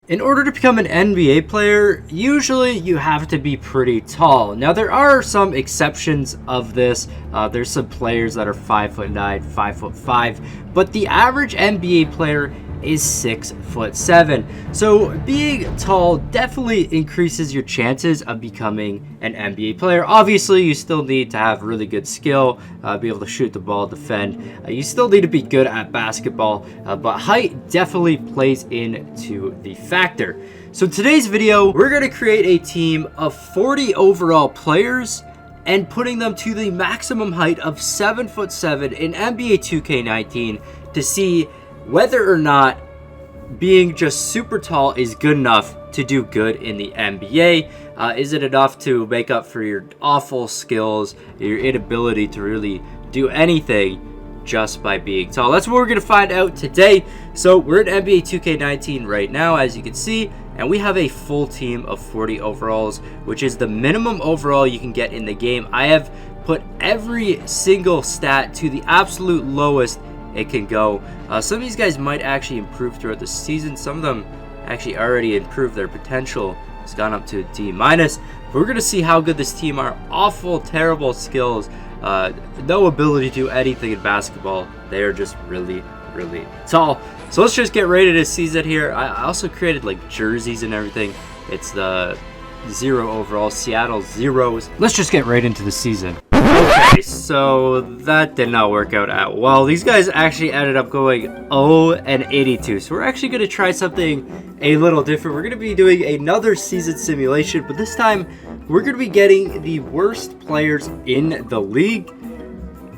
In order to become an NBA player, usually you have to be pretty tall. Now there are some exceptions of this. There's some players that are 5'9", 5'5", but the average NBA player is 6'7". So being tall definitely increases your chances of becoming an NBA player. Obviously, you still need to have really good skill, be able to shoot the ball, defend. You still need to be good at basketball, but height definitely plays into the factor. So in today's video, we're going to create a team of 40 overall players and putting them to the maximum height of 7'7" in NBA 2K19 to see whether or not being just super tall is good enough to do good in the NBA. Is it enough to make up for your awful skills, your inability to really do anything just by being tall? That's what we're going to find out today. So we're in NBA 2K19 right now, as you can see, and we have a full team of 40 overalls, which is the minimum overall you can get in the game. I have put every single stat to the absolute lowest it can go. Some of these guys might actually improve throughout the season. Some of them actually already improved. Their potential has gone up to D-. We're going to see how good this team are. Awful, terrible skills. No ability to do anything in basketball. They are just really, really tall. So let's just get ready to season here. I also created like jerseys and everything. It's the 0 overall, Seattle Zeros. Let's just get right into the season. Okay, so that did not work out at well. These guys actually ended up going 0-82. So we're actually going to try something a little different. We're going to be doing another season simulation, but this time we're going to be getting the worst players in the league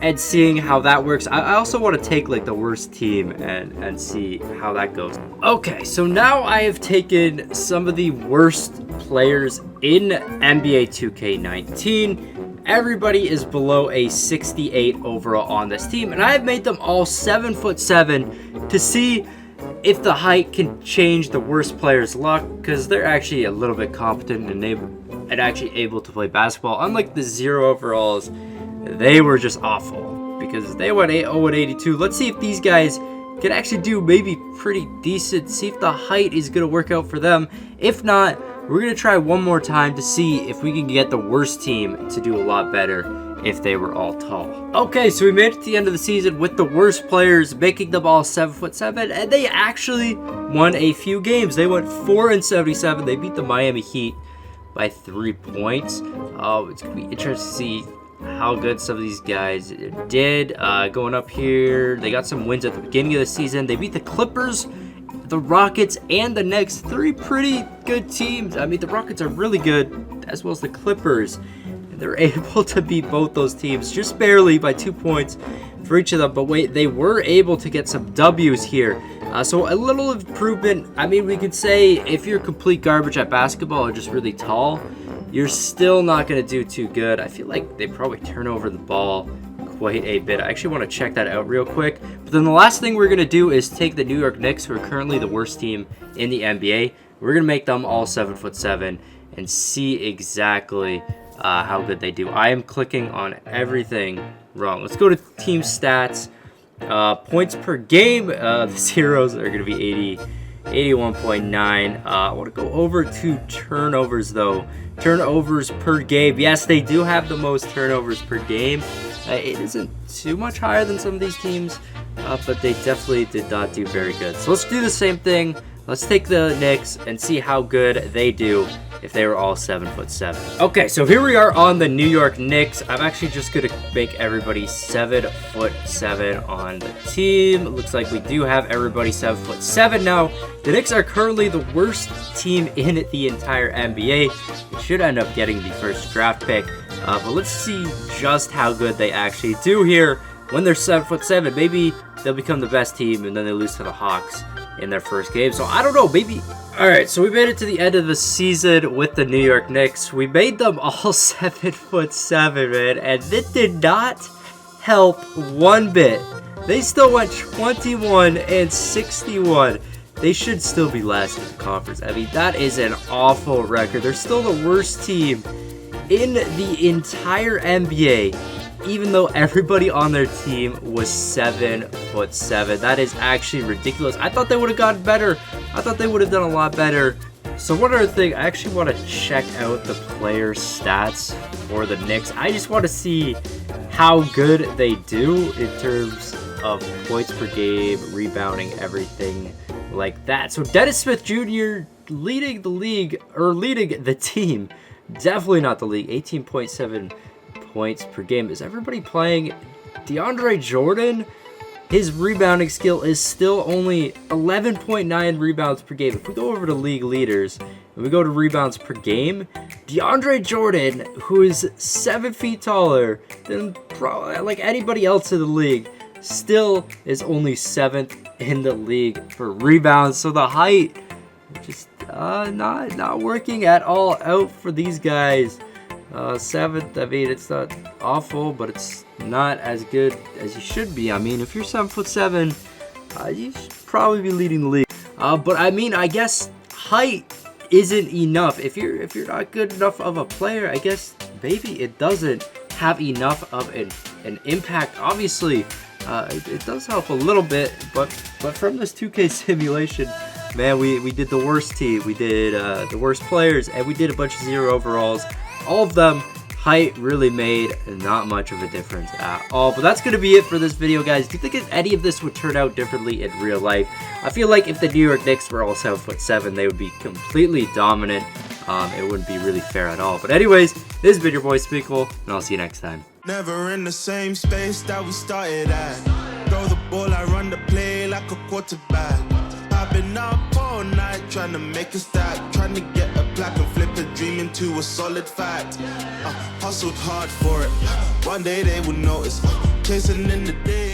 and seeing how that works. I also want to take like the worst team and see how that goes. Okay, so now I have taken some of the worst players in NBA 2K19. Everybody is below a 68 overall on this team, and I have made them all 7'7" to see if the height can change the worst player's luck, because they're actually a little bit competent and actually able to play basketball. Unlike the 0 overalls, they were just awful because they went 0-82. Let's see if these guys can actually do maybe pretty decent. See if the height is going to work out for them. If not, we're going to try one more time to see if we can get the worst team to do a lot better if they were all tall. Okay, so we made it to the end of the season with the worst players, making them all 7'7", and they actually won a few games. They went 4-77. They beat the Miami Heat by 3 points. It's going to be interesting to see how good some of these guys did. Going up here, they got some wins at the beginning of the season. They beat the Clippers, the Rockets, and the Knicks. 3 pretty good teams. I mean, the Rockets are really good, as well as the Clippers. And they're able to beat both those teams just barely by 2 points for each of them. But wait, they were able to get some W's here. So a little improvement. I mean, we could say if you're complete garbage at basketball or just really tall, you're still not going to do too good. I feel like they probably turn over the ball quite a bit. I actually want to check that out real quick. But then the last thing we're going to do is take the New York Knicks, who are currently the worst team in the NBA. We're going to make them all 7'7" and see exactly how good they do. I am clicking on everything wrong. Let's go to team stats. Points per game. The Zeros are going to be 81.9. I want to go over to turnovers, though. Turnovers per game. Yes, they do have the most turnovers per game. It isn't too much higher than some of these teams, but they definitely did not do very good. So let's do the same thing. Let's take the Knicks and see how good they do if they were all 7'7". Okay, so here we are on the New York Knicks. I'm actually just going to make everybody 7'7" on the team. It looks like we do have everybody 7'7" now. The Knicks are currently the worst team in the entire NBA. They should end up getting the first draft pick. But let's see just how good they actually do here when they're 7'7". Maybe they'll become the best team and then they lose to the Hawks in their first game. So I don't know, maybe. All right, so we made it to the end of the season with the New York Knicks. We made them all 7'7", man, and it did not help one bit. They still went 21-61. They should still be last in the conference. I mean, that is an awful record. They're still the worst team in the entire NBA, even though everybody on their team was 7'7". That is actually ridiculous. I thought they would have gotten better I thought they would have done a lot better. So one other thing, I actually want to check out the player stats for the Knicks. I just want to see how good they do in terms of points per game, rebounding, everything like that. So Dennis Smith Jr. leading the league, or leading the team, definitely not the league, 18.7 points per game. Is everybody playing? DeAndre Jordan, his rebounding skill is still only 11.9 rebounds per game. If we go over to league leaders and we go to rebounds per game, DeAndre Jordan, who is 7 feet taller than probably like anybody else in the league, still is only 7th in the league for rebounds. So the height just not working at all out for these guys. 7th, I mean, it's not awful, but it's not as good as you should be. I mean, if you're 7'7", you should probably be leading the league. But I mean, I guess height isn't enough. If you're not good enough of a player, I guess maybe it doesn't have enough of an impact. Obviously, it does help a little bit, but from this 2K simulation, man, we did the worst team, we did the worst players, and we did a bunch of 0 overalls. All of them, height really made not much of a difference at all. But that's going to be it for this video, guys. Do you think if any of this would turn out differently in real life? I feel like if the New York Knicks were all 7'7", they would be completely dominant. It wouldn't be really fair at all. But anyways, this has been your boy Smequle, and I'll see you next time. Never in the same space that we started at. Throw the ball, I run the play like a quarterback. I've been up all night trying to make a stack, trying to get a plaque and flip a dream into a solid fact. Hustled hard for it. One day they will notice. Chasing in the day.